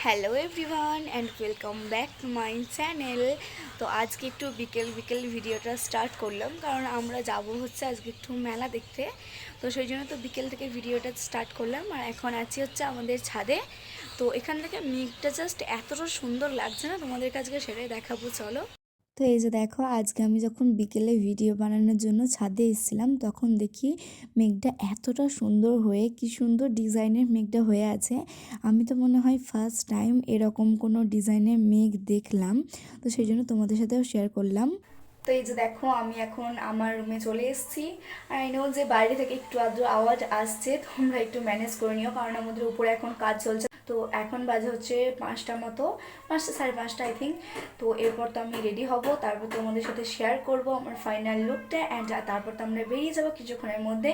Hello everyone and welcome back to my channel. তো আজকে একটু বিকেল বিকেল ভিডিওটা স্টার্ট করলাম, কারণ আমরা যাব হচ্ছে আজকে একটু মেলা দেখতে। তো সেই জন্য তো বিকেল থেকে ভিডিওটা স্টার্ট করলাম। আর এখন আছি হচ্ছে আমাদের ছাদে। তো এখান থেকে মেঘটা জাস্ট এতটা সুন্দর লাগছে না, তোমাদের কাছে সেটাই দেখাবো, চলো। তো এই যে দেখো, আজকে আমি যখন বিকেলে ভিডিও বানানোর জন্য ছাদে এসেছিলাম, তখন দেখি মেঘটা এতটা সুন্দর হয়ে, কি সুন্দর ডিজাইনের মেঘটা হয়ে আছে। আমি তো মনে হয় ফার্স্ট টাইম এরকম কোনো ডিজাইনের মেঘ দেখলাম। তো সেই জন্য তোমাদের সাথেও শেয়ার করলাম। তো এই যে দেখো, আমি এখন আমার রুমে চলে এসেছি। আই নো যে বাইরে থেকে একটু আধটু আওয়াজ আসছে, তোমরা একটু ম্যানেজ করে নিও, কারণ আমাদের উপরে এখন কাজ চলছে। তো এখন বাজে হচ্ছে 5টা মতো, 5টা সাড়ে 5টা আই থিঙ্ক। তো এরপর তো আমি রেডি হব, তারপর তোমাদের সাথে শেয়ার করব আমার ফাইনাল লুকটা, অ্যান্ড তারপর তো আমরা বেরিয়ে যাবো কিছুক্ষণের মধ্যে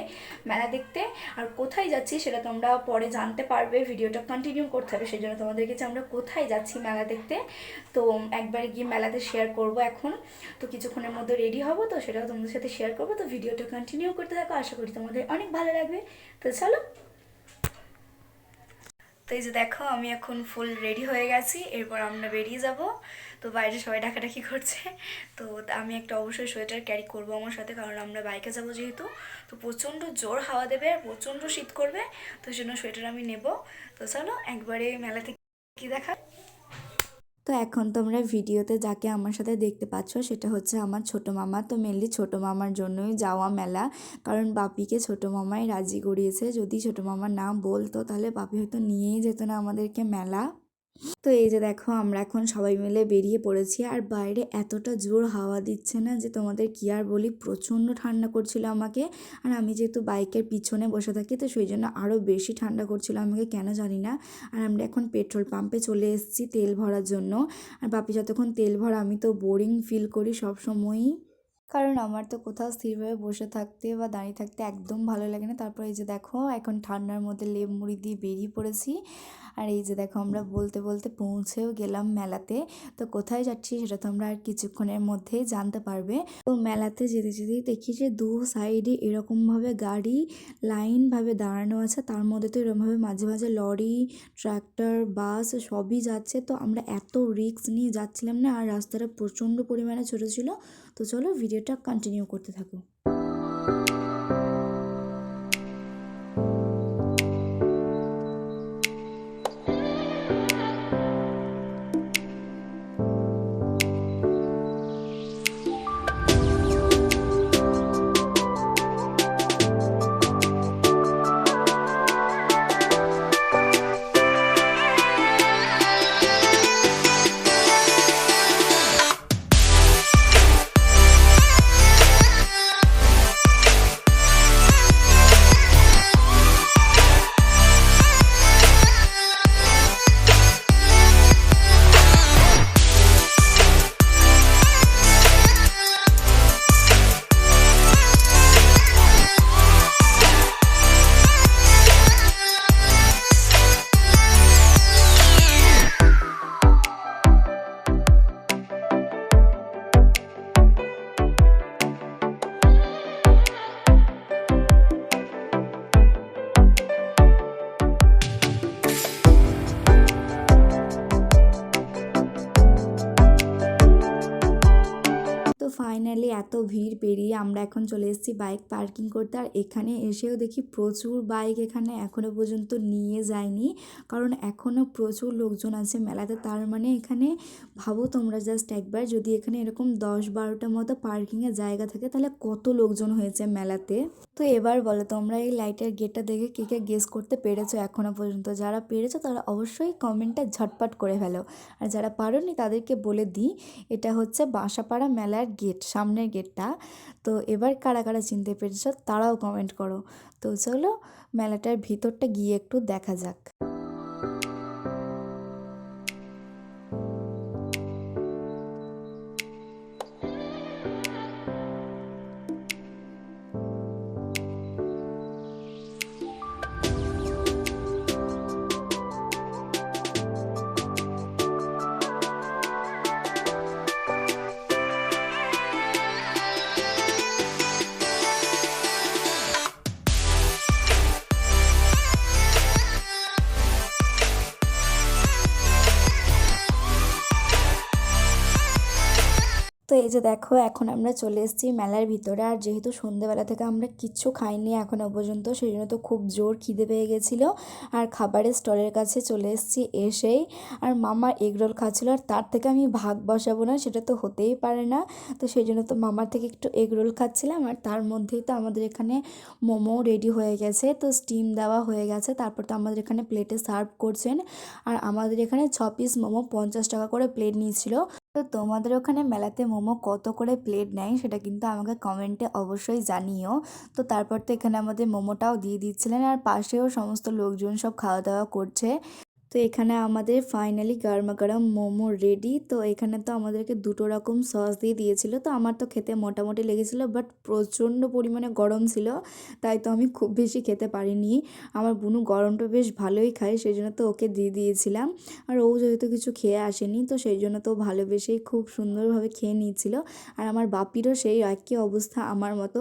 মেলা দেখতে। আর কোথায় যাচ্ছি সেটা তোমরা পরে জানতে পারবে, ভিডিওটা কন্টিনিউ করতে হবে। সেই জন্য তোমাদেরকে যে আমরা কোথায় যাচ্ছি মেলা দেখতে, তো একবার গিয়ে মেলাতে শেয়ার করব এখন। তো কিছুক্ষণের মধ্যে রেডি হব, তো সেটাও তোমাদের সাথে শেয়ার করবো। তো ভিডিওটা কন্টিনিউ করতে থাকো, আশা করি তোমাদের অনেক ভালো লাগবে। তো চলো। তো এই যে দেখো, আমি এখন ফুল রেডি হয়ে গেছি, এরপর আমরা বেরিয়ে যাব। তো বাইরে সবাই ডাকাডাকি করছে। তো আমি একটা অবশ্যই সোয়েটার ক্যারি করবো আমার সাথে, কারণ আমরা বাইকে যাবো যেহেতু। তো প্রচণ্ড জোর হাওয়া দেবে আর প্রচণ্ড শীত করবে, তো সেই জন্য সোয়েটার আমি নেব। তো চলো একবারে মেলাতে কি দেখা। তো এখন তোমরা ভিডিওতে যাকে আমার সাথে দেখতে পাচ্ছ সেটা হচ্ছে আমার ছোট মামা। তো মেনলি ছোট মামার জন্যই যাওয়া মেলা, কারণ বাপিকে ছোট মামাই রাজি করিয়েছে। যদি ছোট মামা না বলতো তাহলে বাপি হয়তো নিয়েই যেত না আমাদেরকে মেলা। তো এই যে দেখো, আমরা এখন সবাই মিলে বেরিয়ে পড়েছি। আর বাইরে এতটা জোর হাওয়া দিচ্ছে না যে তোমাদের কি আর বলি, প্রচণ্ড ঠান্ডা করছিল আমাকে। আর আমি যেহেতু বাইকের পিছনে বসে থাকি, তো সেই জন্য আরও বেশি ঠান্ডা করছিল আমাকে, কেন জানি না। আর আমরা এখন পেট্রোল পাম্পে চলে এসেছি তেল ভরার জন্য। আর বাপি যতক্ষণ তেল ভরা, আমি তো বোরিং ফিল করি সব সময়ই, কারণ আমার তো কোথাও স্থিরভাবে বসে থাকতে বা দাঁড়িয়ে থাকতে একদম ভালো লাগে না। তারপর এই যে দেখো, এখন ঠান্ডার মধ্যে লেপ মুড়ি দিয়ে বেরিয়ে পড়েছি। আর এই যে দেখো, আমরা বলতে বলতে পৌঁছেও গেলাম মেলাতে। তো কোথায় যাচ্ছি সেটা তোমরা আর কিছুক্ষণের মধ্যেই জানতে পারবে। তো মেলাতে যেতে যেতেই দেখি যে দু সাইডে এরকমভাবে গাড়ি লাইনভাবে দাঁড়ানো আছে, তার মধ্যে তো এরকমভাবে মাঝে মাঝে লরি, ট্রাক্টর, বাস সবই যাচ্ছে। তো আমরা এত রিস্ক নিয়ে যাচ্ছিলাম না, আর রাস্তাটা প্রচণ্ড পরিমাণে ছোটো ছিল। তো চলো ভিডিওটা কন্টিনিউ করতে থাকো। তো ফাইনালি এত ভিড় পেরিয়ে আমরা এখন চলে এসেছি বাইক পার্কিং করতে। আর এখানে এসেও দেখি প্রচুর বাইক এখানে এখনও পর্যন্ত নিয়ে যায়নি, কারণ এখনও প্রচুর লোকজন আছে মেলাতে। তার মানে এখানে ভাবো তোমরা জাস্ট একবার, যদি এখানে এরকম 10-12টা মতো পার্কিংয়ের জায়গা থাকে, তাহলে কত লোকজন হয়েছে মেলাতে। তো এবার বলো তোমরা এই লাইটের গেটটা দেখে কে কে গেস করতে পেরেছো এখনও পর্যন্ত? যারা পেরেছো তারা অবশ্যই কমেন্টটা ঝটপট করে ফেলো। আর যারা পারোনি তাদেরকে বলে দিই, এটা হচ্ছে বাসাপাড়া মেলার গেট, সামনের গেটটা। তো এবার কারা কারা চিনতে পেরেছো তারাও কমেন্ট করো। তো চলো মেলাটার ভিতরটা গিয়ে একটু দেখা যাক। তো এই যে দেখো এখন আমরা চলে এসেছি মেলার ভিতরে। আর যেহেতু সন্ধ্যেবেলা থেকে আমরা কিচ্ছু খাইনি এখনও পর্যন্ত, সেই জন্য তো খুব জোর খিদে পেয়ে গেছিলো। আর খাবারের স্টলের কাছে চলে এসেছি এসেই, আর মামা এগরোল খাচ্ছিলো। আর তার থেকে আমি ভাগ বসাবো না, সেটা তো হতেই পারে না। তো সেই জন্য তো মামার থেকে একটু এগরোল খাচ্ছিলাম। আর তার মধ্যেই তো আমাদের এখানে মোমো রেডি হয়ে গেছে, তো স্টিম দেওয়া হয়ে গেছে। তারপর তো আমাদের এখানে প্লেটে সার্ভ করছেন। আর আমাদের এখানে 6 পিস মোমো 50 টাকা করে প্লেট নিয়েছিল। তো তোমাদের ওখানে মেলাতে মোমো কত করে প্লেট নেয় সেটা কিন্তু আমাকে কমেন্টে অবশ্যই জানিও। তো তারপর তো এখানে আমাদের মোমোটাও দিয়ে দিচ্ছিলেন, আর পাশেও সমস্ত লোকজন সব খাওয়া দাওয়া করছে। তো এখানে আমাদের ফাইনালি গরমা গরম মোমো রেডি। তো এখানে তো আমাদেরকে 2 রকম সস দিয়ে দিয়েছিল। তো আমার তো খেতে মোটামুটি লেগেছিলো, বাট প্রচণ্ড পরিমাণে গরম ছিল, তাই তো আমি খুব বেশি খেতে পারিনি। আমার বুনু গরমটা বেশ ভালোই খায়, সেই জন্য তো ওকে দিয়ে দিয়েছিলাম। আর ও যেহেতু কিছু খেয়ে আসেনি, তো সেই জন্য তো ভালোবেসেই খুব সুন্দরভাবে খেয়ে নিয়েছিল। আর আমার বাপিরও সেই একই অবস্থা আমার মতো,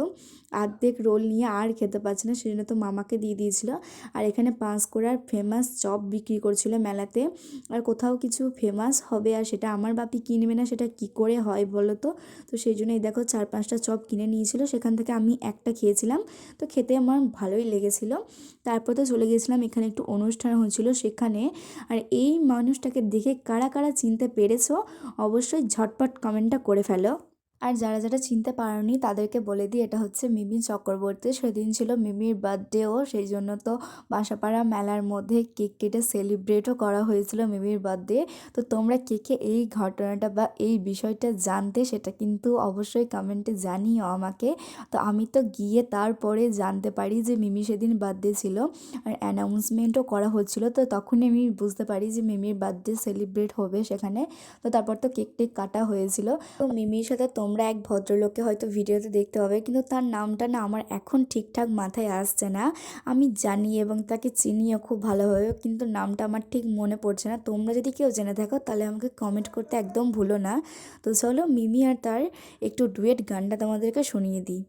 অর্ধেক রোল নিয়ে আর খেতে পারছে না, সেই জন্য তো মামাকে দিয়ে দিয়েছিল। আর এখানে পাঁশকুড়ার ফেমাস চপ বিক্রি করছিল মেলাতে। আর কোথাও কিছু ফেমাস হবে আর সেটা আমার বাপি কিনবে না, সেটা কি করে হয় বলো তো? তো সেই জন্যই দেখো 4-5টা চপ কিনে নিয়েছিল, সেখান থেকে আমি একটা খেয়েছিলাম। তো খেতে আমার ভালোই লেগেছিল। তারপর তো চলে গিয়েছিলাম, এখানে একটু অনুষ্ঠান হচ্ছিল সেখানে। আর এই মানুষটাকে দেখে কারা কারা চিনতে পেরেছো অবশ্যই ঝটপট কমেন্টটা করে ফেলো। আর যারা যারা চিনতে পারোনি তাদেরকে বলে দিই, এটা হচ্ছে মিমি চক্রবর্তী। সেদিন ছিল মিমির বার্থডেও, সেই জন্য তো বাসাপাড়া মেলার মধ্যে কেক কেটে সেলিব্রেটও করা হয়েছিল মিমির বার্থডে। তো তোমরা কে কে এই ঘটনাটা বা এই বিষয়টা জানতে সেটা কিন্তু অবশ্যই কমেন্টে জানিও আমাকে। তো আমি তো গিয়ে তারপরে জানতে পারি যে মিমি সেদিন বার্থডে ছিল, আর অ্যানাউন্সমেন্টও করা হচ্ছিল। তো তখনই আমি বুঝতে পারি যে মিমির বার্থডে সেলিব্রেট হবে সেখানে। তো তারপর তো কেক টেক কাটা হয়েছিল। তো মিমির সাথে তোমরা এক ভদ্রলোককে হয়তো ভিডিওতে দেখতে হবে, কিন্তু তার নামটা না আমার এখন ঠিকঠাক মাথায় আসছে না। আমি জানি এবং তাকে চিনিও খুব ভালোভাবে, কিন্তু নামটা আমার ঠিক মনে পড়ছে না। তোমরা যদি কেউ জেনে থাকো তাহলে আমাকে কমেন্ট করতে একদম ভুলো না। তো চলো মিমি আর তার একটু ডুয়েট গানটা তোমাদেরকে শুনিয়ে দিই।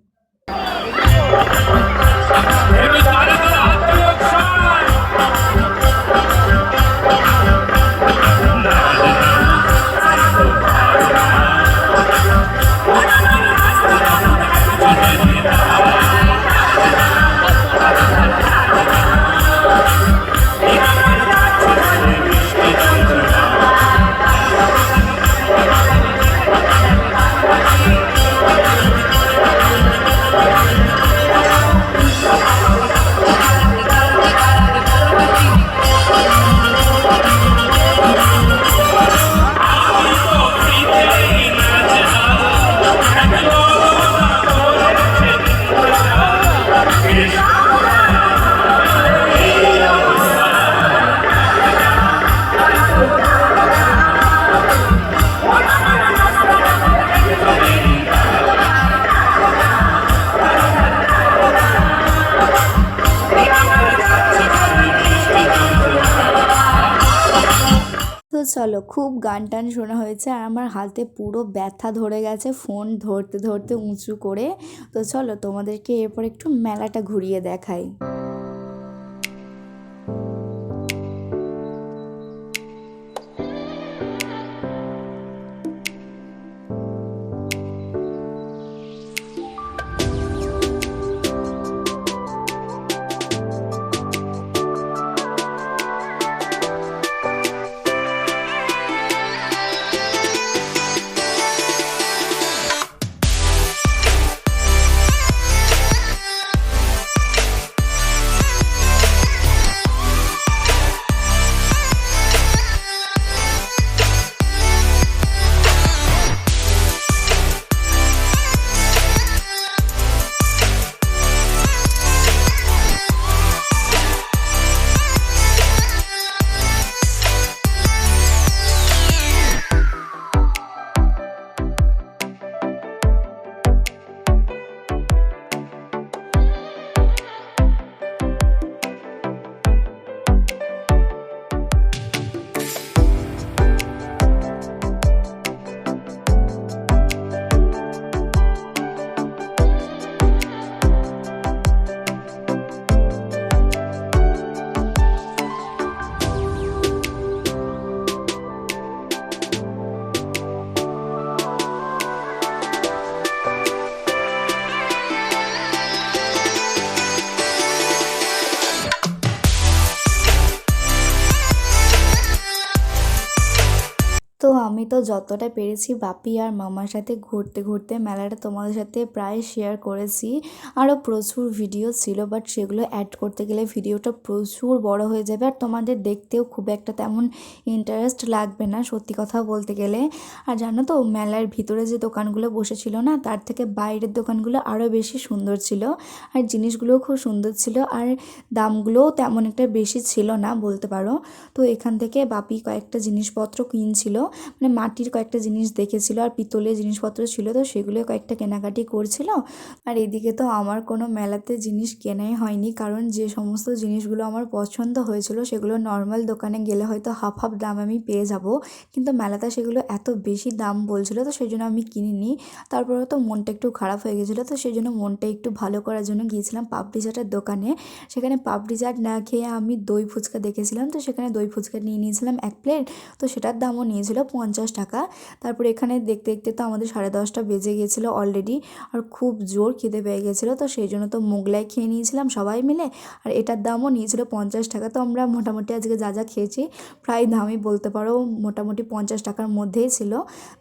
তো চলো, খুব গান টান শোনা হয়েছে আর আমার হাতে পুরো ব্যথা ধরে গেছে ফোন ধরতে ধরতে উঁচু করে। তো চলো তোমাদেরকে এরপর একটু মেলাটা ঘুরিয়ে দেখাই। তো আমি তো যতটা পেরেছি বাপি আর মামার সাথে ঘুরতে ঘুরতে মেলাটা তোমাদের সাথে প্রায় শেয়ার করেছি। আরও প্রচুর ভিডিও ছিল, বাট সেগুলো অ্যাড করতে গেলে ভিডিওটা প্রচুর বড় হয়ে যাবে আর তোমাদের দেখতেও খুব একটা তেমন ইন্টারেস্ট লাগবে না সত্যি কথা বলতে গেলে। আর জানো তো মেলার ভিতরে যে দোকানগুলো বসেছিল না, তার থেকে বাইরের দোকানগুলো আরও বেশি সুন্দর ছিল আর জিনিসগুলোও খুব সুন্দর ছিল আর দামগুলোও তেমন একটা বেশি ছিল না বলতে পারো। তো এখান থেকে বাপি কয়েকটা জিনিসপত্র কিনছিল, মানে মাটির কয়েকটা জিনিস দেখেছিল আর পিতলের জিনিসপত্র ছিল, তো সেগুলো কয়েকটা কেনাকাটি করছিল। আর এদিকে তো আমার কোনো মেলাতে জিনিস কেনাই হয়নি, কারণ যে সমস্ত জিনিসগুলো আমার পছন্দ হয়েছিল সেগুলো নর্মাল দোকানে গেলে হয়তো হাফ হাফ দাম আমি পেয়ে যাব, কিন্তু মেলাতে সেগুলো এত বেশি দাম বলছিল, তো সেই জন্য আমি কিনিনি। তারপরে তো মনটা একটু খারাপ হয়ে গেছিলো, তো সেই জন্য মনটা একটু ভালো করার জন্য গিয়েছিলাম পাপড়ি চাটের দোকানে। সেখানে পাপড়ি চাট না খেয়ে আমি দই ফুচকা দেখেছিলাম, তো সেখানে দই ফুচকা নিয়ে নিয়েছিলাম 1 প্লেট। তো সেটার দামও নিয়েছিল 50 টাকা। তারপরে এখানে দেখতে দেখতে তো আমাদের 10:30 বেজে গিয়েছিলো অলরেডি, আর খুব জোর খিদে পেয়ে গেছিলো, তো সেই জন্য তো মোগলাই খেয়ে নিয়েছিলাম সবাই মিলে। আর এটার দামও নিয়েছিল 50 টাকা। তো আমরা মোটামুটি আজকে যা যা খেয়েছি প্রায় দামই বলতে পারো মোটামুটি 50 টাকার মধ্যেই ছিল।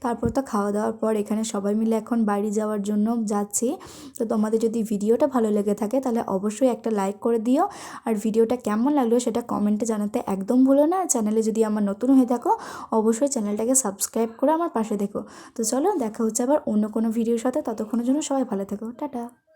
তারপর তো খাওয়া দাওয়ার পর এখানে সবাই মিলে এখন বাড়ি যাওয়ার জন্য যাচ্ছি। তো তোমাদের যদি ভিডিওটা ভালো লেগে থাকে তাহলে অবশ্যই একটা লাইক করে দিও, আর ভিডিওটা কেমন লাগলো সেটা কমেন্টে জানাতে একদম ভুলো না। চ্যানেলে যদি আমার নতুন হয়ে থাকো অবশ্যই চ্যানেলটাকে সাবস্ক্রাইব করে আমার পাশে দেখো। তো চলো দেখা হচ্ছে আবার অন্য কোনো ভিডিওর সাথে, ততক্ষণের জন্য সবাই ভালো থেকো, টাটা।